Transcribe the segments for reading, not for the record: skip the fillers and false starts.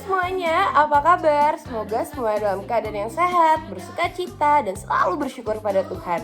semuanya, apa kabar? Semoga semua dalam keadaan yang sehat, bersuka cita, dan selalu bersyukur pada Tuhan.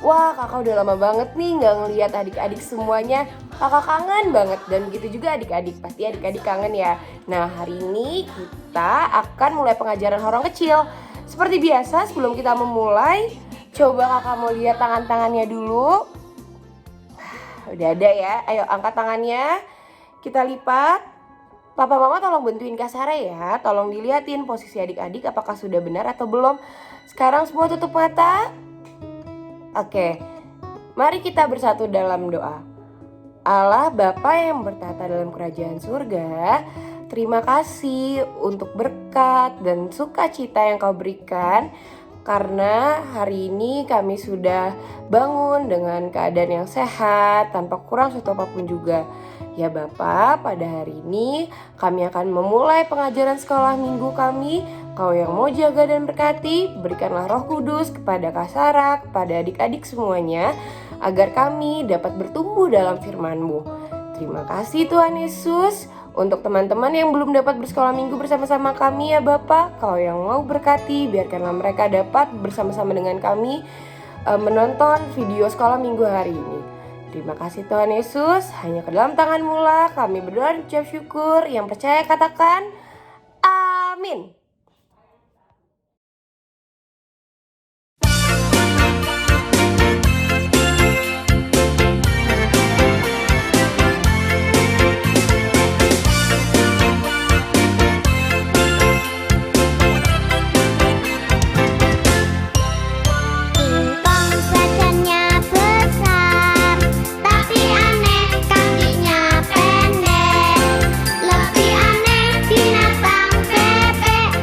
Wah, kakak udah lama banget nih gak ngeliat adik-adik semuanya. Kakak kangen banget, dan begitu juga adik-adik. Pasti adik-adik kangen ya. Nah, hari ini kita akan mulai pengajaran horong kecil. Seperti biasa, sebelum kita memulai, coba kakak mau lihat tangan-tangannya dulu. Udah ada ya, ayo angkat tangannya. Kita lipat. Papa mama tolong bantuin Kak Sarah ya. Tolong dilihatin posisi adik-adik apakah sudah benar atau belum. Sekarang semua tutup mata. Oke, mari kita bersatu dalam doa. Allah Bapa yang bertata dalam kerajaan surga, terima kasih untuk berkat dan sukacita yang kau berikan. Karena hari ini kami sudah bangun dengan keadaan yang sehat, tanpa kurang suatu apapun juga. Ya Bapak, pada hari ini kami akan memulai pengajaran sekolah minggu kami. Kau yang mau jaga dan berkati, berikanlah Roh Kudus kepada Kak Sarah, kepada adik-adik semuanya, agar kami dapat bertumbuh dalam firman-Mu. Terima kasih Tuhan Yesus. Untuk teman-teman yang belum dapat bersekolah minggu bersama-sama kami ya Bapak, Kau yang mau berkati, biarkanlah mereka dapat bersama-sama dengan kami menonton video sekolah minggu hari ini. Terima kasih Tuhan Yesus, hanya ke dalam tangan-Mu lah kami berdoa dan ucap syukur. Yang percaya katakan amin. Lebih aneh binatang bebek.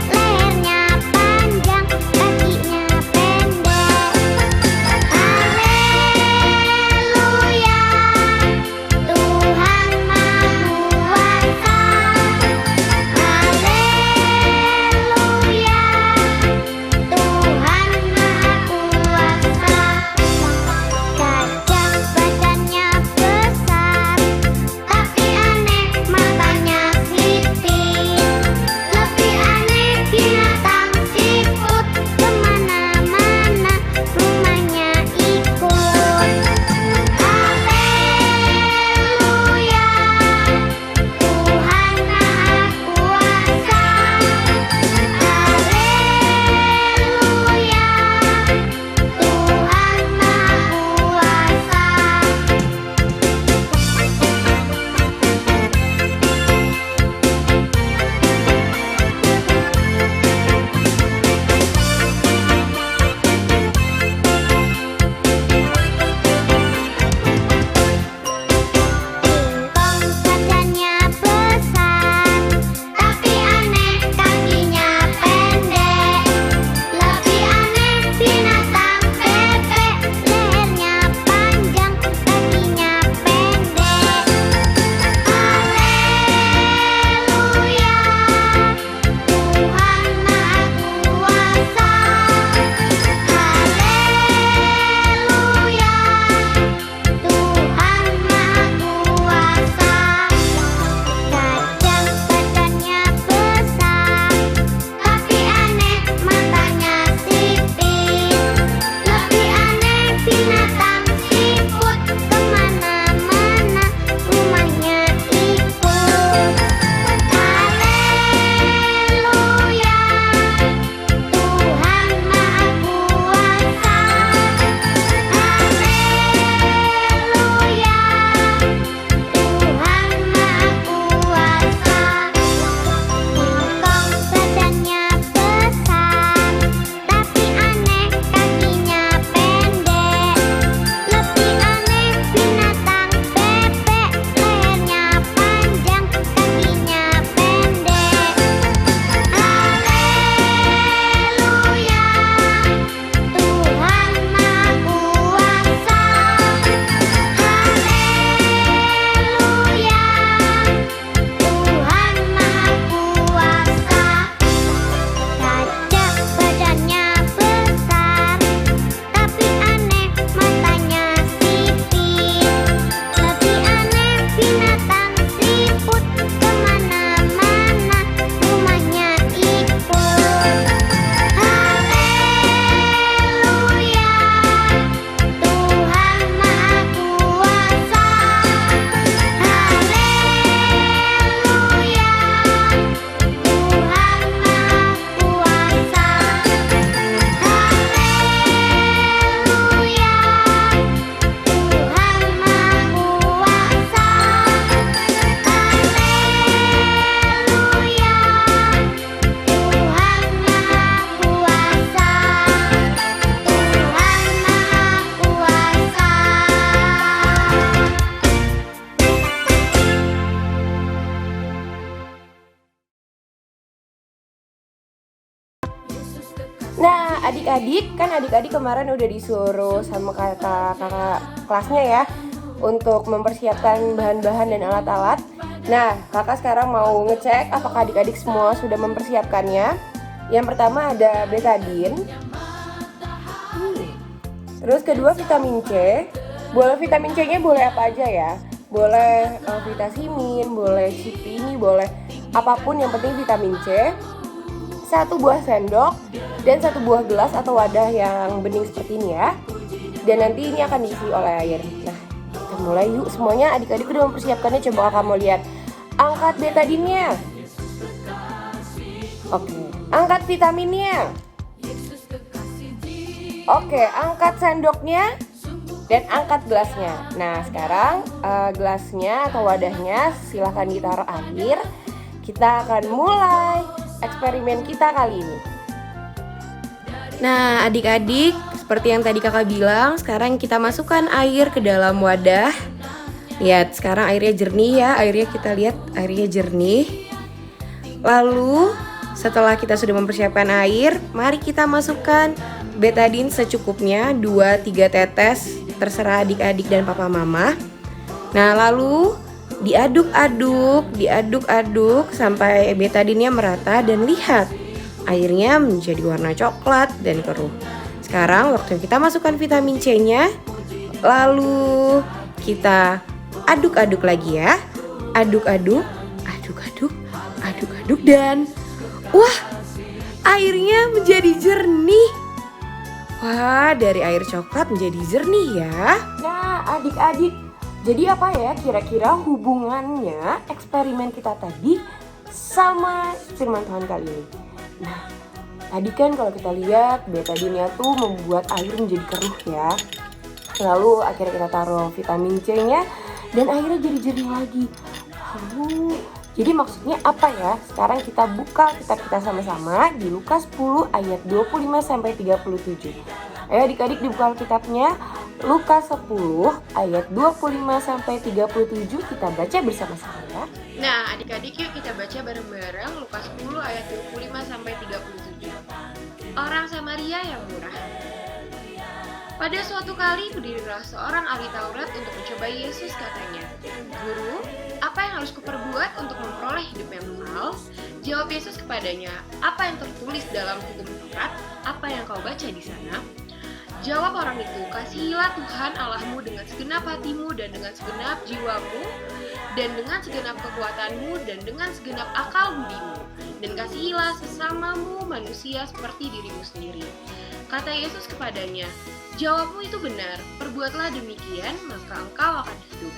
adik-adik, kan adik-adik kemarin udah disuruh sama kakak kelasnya ya untuk mempersiapkan bahan-bahan dan alat-alat. Nah, kakak sekarang mau ngecek apakah adik-adik semua sudah mempersiapkannya. Yang pertama ada betadine. Terus kedua vitamin C. Boleh vitamin C-nya boleh apa aja ya. Boleh vitamin, boleh cipini, boleh apapun, yang penting vitamin C. 1 buah sendok dan 1 buah gelas atau wadah yang bening seperti ini ya. Dan nanti ini akan diisi oleh air. Nah, kita mulai yuk. Semuanya adik-adik udah mempersiapkannya. Coba kamu lihat. Angkat betadinnya. Oke, angkat vitaminnya. Oke, angkat sendoknya dan angkat gelasnya. Nah, sekarang gelasnya atau wadahnya silahkan ditaruh air. Kita akan mulai eksperimen kita kali ini. Nah, adik-adik, seperti yang tadi kakak bilang, sekarang kita masukkan air ke dalam wadah. Lihat, sekarang airnya jernih ya. Airnya kita lihat, airnya jernih. Lalu, setelah kita sudah mempersiapkan air, mari kita masukkan betadine secukupnya, 2-3 tetes, terserah adik-adik dan papa mama. Nah, lalu diaduk-aduk sampai betadinnya merata dan lihat, airnya menjadi warna coklat dan keruh. Sekarang waktu kita masukkan vitamin C-nya, lalu kita aduk-aduk lagi ya. Aduk-aduk dan wah, airnya menjadi jernih. Wah, dari air coklat menjadi jernih ya. Nah, adik-adik, jadi apa ya kira-kira hubungannya eksperimen kita tadi sama firman Tuhan kali ini? Nah, tadi kan kalau kita lihat betadine tuh membuat air menjadi keruh ya. Lalu akhirnya kita taruh vitamin C-nya dan airnya jadi jernih lagi. Lalu, jadi maksudnya apa ya? Sekarang kita buka kitab kita sama-sama di Lukas 10 ayat 25-37. Ayo adik-adik dibuka kitabnya. Lukas 10 ayat 25-37, kita baca bersama-sama ya. Nah, adik-adik yuk kita baca bareng-bareng Lukas 10 ayat 25-37. Orang Samaria yang murah. Pada suatu kali berdirilah seorang ahli Taurat untuk mencobai Yesus, katanya, "Guru, apa yang harus kuperbuat untuk memperoleh hidup yang kekal?" Jawab Yesus kepadanya, "Apa yang tertulis dalam hukum Taurat? Apa yang kau baca di sana?" Jawab orang itu, "Kasihilah Tuhan Allahmu dengan segenap hatimu dan dengan segenap jiwamu dan dengan segenap kekuatanmu dan dengan segenap akal budimu, dan kasihilah sesamamu manusia seperti dirimu sendiri." Kata Yesus kepadanya, "Jawabmu itu benar, perbuatlah demikian, maka engkau akan hidup."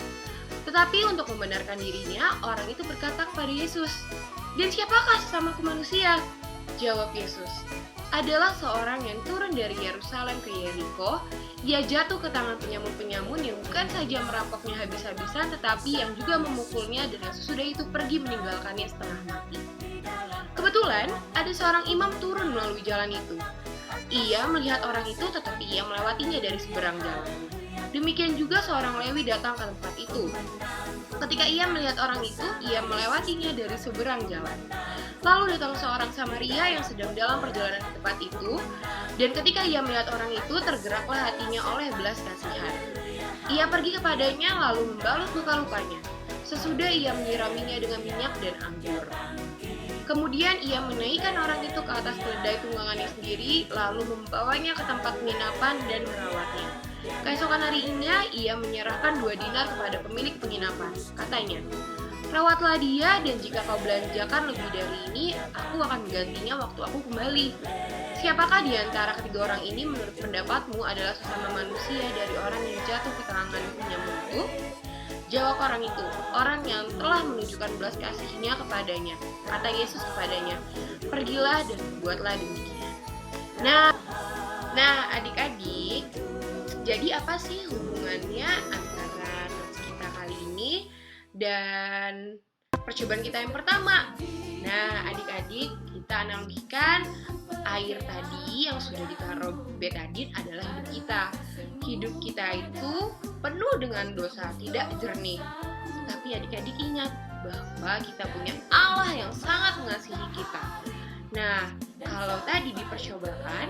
Tetapi untuk membenarkan dirinya, orang itu berkata kepada Yesus, "Dan siapakah sesamaku manusia?" Jawab Yesus, "Adalah seorang yang turun dari Yerusalem ke Yeriko. Ia jatuh ke tangan penyamun-penyamun yang bukan saja merampoknya habis-habisan, tetapi yang juga memukulnya, dan yang sesudah itu pergi meninggalkannya setengah mati. Kebetulan ada seorang imam turun melalui jalan itu. Ia melihat orang itu, tetapi ia melewatinya dari seberang jalan. Demikian juga seorang Lewi datang ke tempat itu. Ketika ia melihat orang itu, ia melewatinya dari seberang jalan. Lalu datang seorang Samaria yang sedang dalam perjalanan ke tempat itu, dan ketika ia melihat orang itu, tergeraklah hatinya oleh belas kasihan. Ia pergi kepadanya lalu membalut luka-lukanya. Sesudah ia menyiraminya dengan minyak dan anggur. Kemudian ia menaikkan orang itu ke atas keledai tunggangannya sendiri, lalu membawanya ke tempat penginapan dan merawatnya. Keesokan harinya ia menyerahkan 2 dinar kepada pemilik penginapan. Katanya, "Rawatlah dia, dan jika kau belanjakan lebih dari ini, aku akan menggantinya waktu aku kembali." Siapakah di antara ketiga orang ini menurut pendapatmu adalah sesama manusia dari orang yang jatuh ke tangan penyamun itu? Jawab orang itu, "Orang yang telah menunjukkan belas kasihnya kepadanya." Kata Yesus kepadanya, "Pergilah dan buatlah demikian." Nah, adik-adik, jadi apa sih hubungannya antara notes kita kali ini dan percobaan kita yang pertama? Nah, adik-adik, kita analogikan air tadi yang sudah ditaruh betadine adalah hidup kita. Hidup kita itu penuh dengan dosa, tidak jernih. Tapi adik-adik ingat bahwa kita punya Allah yang sangat mengasihi kita. Nah, kalau tadi dipercobakan,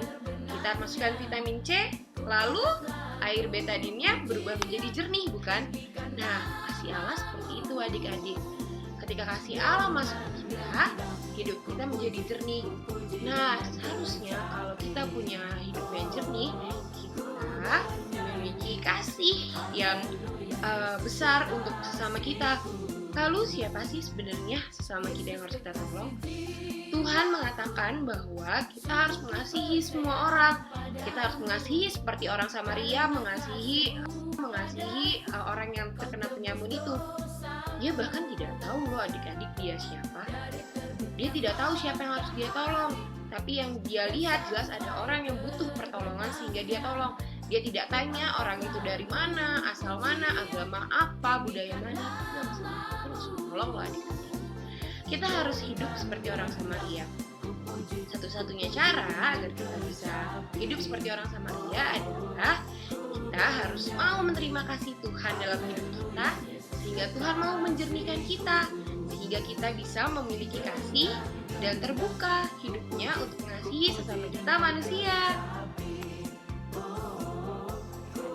Kita masukkan vitamin C, lalu air betadinnya berubah menjadi jernih, bukan? Nah, kasih Allah seperti itu adik-adik. Ketika kasih Allah masuk ke kita, hidup kita menjadi jernih. Nah, seharusnya kalau kita punya hidup yang jernih, kita memiliki kasih yang besar untuk sesama kita. Lalu siapa sih sebenarnya sesama kita yang harus kita tolong? Tuhan mengatakan bahwa kita harus mengasihi semua orang. Kita harus mengasihi seperti orang Samaria mengasihi orang yang terkena penyamun itu. Dia bahkan tidak tahu loh adik-adik dia siapa. Dia tidak tahu siapa yang harus dia tolong. Tapi yang dia lihat jelas ada orang yang butuh pertolongan sehingga dia tolong. Dia tidak tanya orang itu dari mana, asal mana, agama apa, budaya mana. Dia harus tolong loh adik-adik. Kita harus hidup seperti orang Samaria. Satu-satunya cara agar kita bisa hidup seperti orang Samaria adalah kita harus mau menerima kasih Tuhan dalam hidup kita, sehingga Tuhan mau menjernihkan kita, sehingga kita bisa memiliki kasih dan terbuka hidupnya untuk mengasihi sesama kita manusia.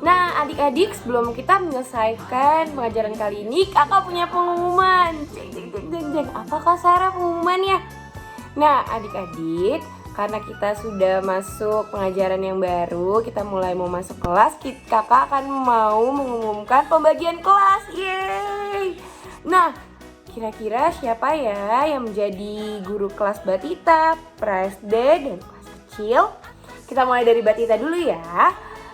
Nah, adik-adik, sebelum kita menyelesaikan pengajaran kali ini, kakak punya pengumuman. Jeng. Apakah Sarah pengumumannya? Nah, adik-adik, karena kita sudah masuk pengajaran yang baru, kita mulai mau masuk kelas, kakak akan mau mengumumkan pembagian kelas. Yeay! Nah, kira-kira siapa ya yang menjadi guru kelas Batita, pra-SD, dan kelas kecil? Kita mulai dari Batita dulu ya.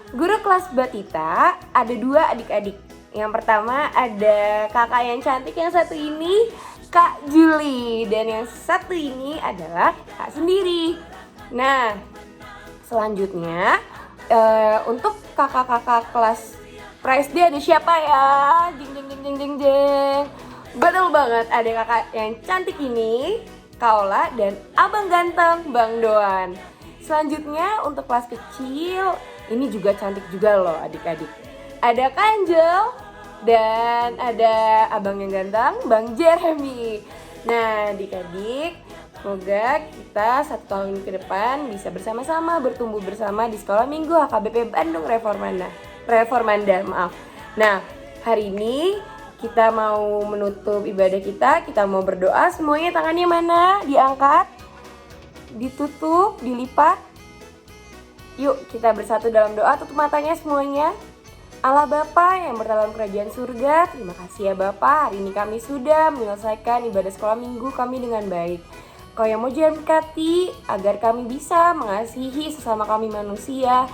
Guru kelas Batita ada 2 adik-adik. Yang pertama ada kakak yang cantik yang satu ini, Kak Juli. Dan yang satu ini adalah Kak sendiri. Nah, selanjutnya untuk kakak-kakak kelas pra-SD ada siapa ya? Jeng. Betul banget, ada kakak yang cantik ini, Kak Ola, dan abang ganteng, Bang Doan. Selanjutnya untuk kelas kecil, ini juga cantik juga loh adik-adik. Ada Kanjel dan ada abang yang ganteng, Bang Jeremy. Nah adik-adik, semoga kita 1 tahun ke depan bisa bersama-sama bertumbuh bersama di Sekolah Minggu HKBP Bandung Reformanda. Nah, hari ini kita mau menutup ibadah kita mau berdoa. Semuanya tangannya mana? Diangkat, ditutup, dilipat. Yuk kita bersatu dalam doa, tutup matanya semuanya. Allah Bapa yang berdalam kerajaan surga, terima kasih ya Bapa, hari ini kami sudah menyelesaikan ibadah sekolah minggu kami dengan baik. Kau yang mau berkati agar kami bisa mengasihi sesama kami manusia,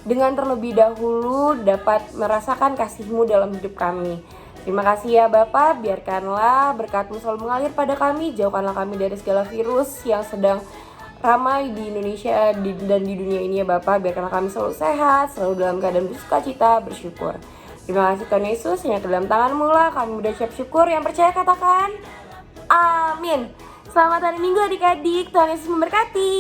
dengan terlebih dahulu dapat merasakan kasih-Mu dalam hidup kami. Terima kasih ya Bapa, biarkanlah berkat-Mu selalu mengalir pada kami, jauhkanlah kami dari segala virus yang sedang ramai di Indonesia dan di dunia ini ya Bapak. Biarkanlah kami selalu sehat, selalu dalam keadaan bersukacita, bersyukur. Terima kasih Tuhan Yesus, yang ke dalam tangan-Mu lah kami mengucap syukur. Yang percaya katakan amin. Selamat hari Minggu adik-adik, Tuhan Yesus memberkati.